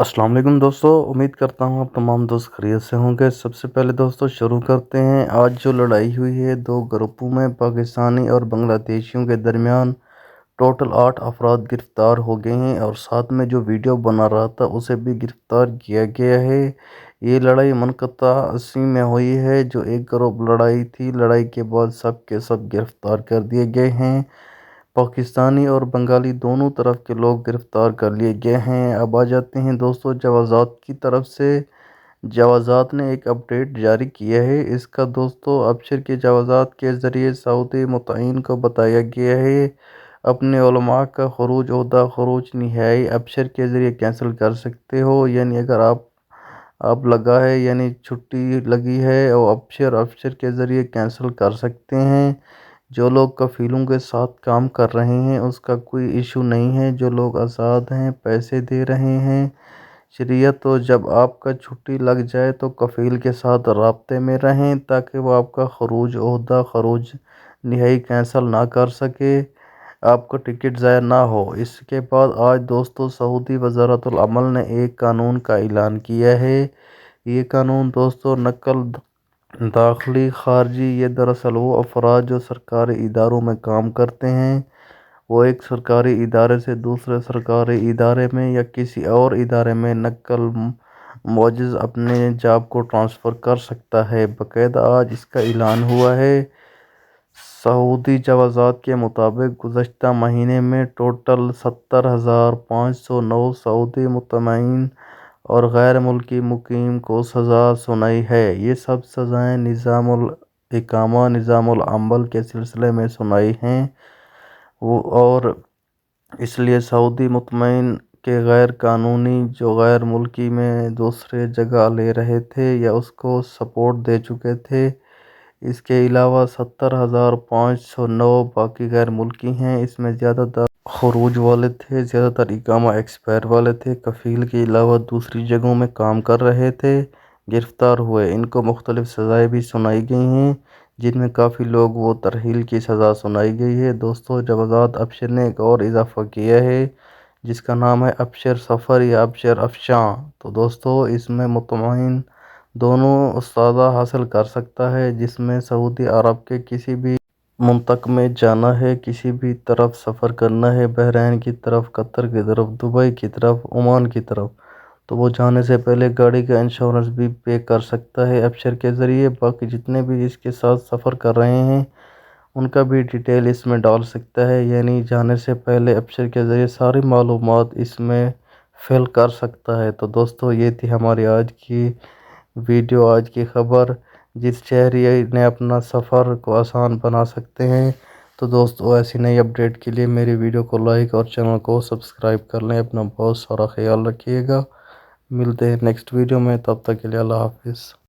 السلام علیکم دوستو، امید کرتا ہوں آپ تمام دوست خیریت سے ہوں گے۔ سب سے پہلے دوستو شروع کرتے ہیں۔ آج جو لڑائی ہوئی ہے دو گروپوں میں، پاکستانی اور بنگلہ دیشیوں کے درمیان، ٹوٹل 8 افراد گرفتار ہو گئے ہیں اور ساتھ میں جو ویڈیو بنا رہا تھا اسے بھی گرفتار کیا گیا ہے۔ یہ لڑائی منقطع 80 میں ہوئی ہے۔ جو ایک گروپ لڑائی تھی، لڑائی کے بعد سب کے سب گرفتار کر دیے گئے ہیں۔ پاکستانی اور بنگالی دونوں طرف کے لوگ گرفتار کر لیے گئے ہیں۔ اب آ جاتے ہیں دوستو جوازات کی طرف سے۔ جوازات نے ایک اپڈیٹ جاری کیا ہے۔ اس کا دوستو ابشر کے جوازات کے ذریعے سعودی متعین کو بتایا گیا ہے اپنے علماء کا خروج عہدہ خروج نہائی ابشر کے ذریعے کینسل کر سکتے ہو، یعنی اگر آپ لگا ہے یعنی چھٹی لگی ہے اور ابشر کے ذریعے کینسل کر سکتے ہیں۔ جو لوگ کفیلوں کے ساتھ کام کر رہے ہیں اس کا کوئی ایشو نہیں ہے۔ جو لوگ آزاد ہیں، پیسے دے رہے ہیں شریعت، تو جب آپ کا چھٹی لگ جائے تو کفیل کے ساتھ رابطے میں رہیں تاکہ وہ آپ کا خروج عہدہ خروج نہائی کینسل نہ کر سکے، آپ کا ٹکٹ ضائع نہ ہو۔ اس کے بعد آج دوستو سعودی وزارت العمل نے ایک قانون کا اعلان کیا ہے۔ یہ قانون دوستو نقل داخلی خارجی، یہ دراصل وہ افراد جو سرکاری اداروں میں کام کرتے ہیں، وہ ایک سرکاری ادارے سے دوسرے سرکاری ادارے میں یا کسی اور ادارے میں نقل معجز اپنے جاب کو ٹرانسفر کر سکتا ہے۔ باقاعدہ آج اس کا اعلان ہوا ہے۔ سعودی جوازات کے مطابق گزشتہ مہینے میں ٹوٹل 70,509 سعودی متممین اور غیر ملکی مقیم کو سزا سنائی ہے۔ یہ سب سزائیں نظام الاقامہ نظام العمل کے سلسلے میں سنائی ہیں اور اس لیے سعودی متممین کے غیر قانونی جو غیر ملکی میں دوسرے جگہ لے رہے تھے یا اس کو سپورٹ دے چکے تھے، اس کے علاوہ 70,509 باقی غیر ملکی ہیں۔ اس میں زیادہ تر خروج والے تھے، زیادہ تر اقامہ ایکسپائر والے تھے، کفیل کے علاوہ دوسری جگہوں میں کام کر رہے تھے، گرفتار ہوئے۔ ان کو مختلف سزائیں بھی سنائی گئی ہیں جن میں کافی لوگ وہ ترحیل کی سزا سنائی گئی ہے۔ دوستو جوازات ابشر نے ایک اور اضافہ کیا ہے جس کا نام ہے ابشر سفر یا ابشر افشاں۔ تو دوستو اس میں متممین دونوں استفادہ حاصل کر سکتا ہے، جس میں سعودی عرب کے کسی بھی منطقہ میں جانا ہے، کسی بھی طرف سفر کرنا ہے، بحرین کی طرف، قطر کی طرف، دبئی کی طرف، عمان کی طرف، تو وہ جانے سے پہلے گاڑی کا انشورنس بھی پے کر سکتا ہے ابشر کے ذریعے۔ باقی جتنے بھی اس کے ساتھ سفر کر رہے ہیں ان کا بھی ڈیٹیل اس میں ڈال سکتا ہے، یعنی جانے سے پہلے ابشر کے ذریعے ساری معلومات اس میں فل کر سکتا ہے۔ تو دوستو یہ تھی ہماری آج کی ویڈیو، آج کی خبر، جس شہری نے اپنا سفر کو آسان بنا سکتے ہیں۔ تو دوستو ایسی نئی اپڈیٹ کے لیے میری ویڈیو کو لائک اور چینل کو سبسکرائب کر لیں۔ اپنا بہت سارا خیال رکھیے گا۔ ملتے ہیں نیکسٹ ویڈیو میں، تب تک کے لیے اللہ حافظ۔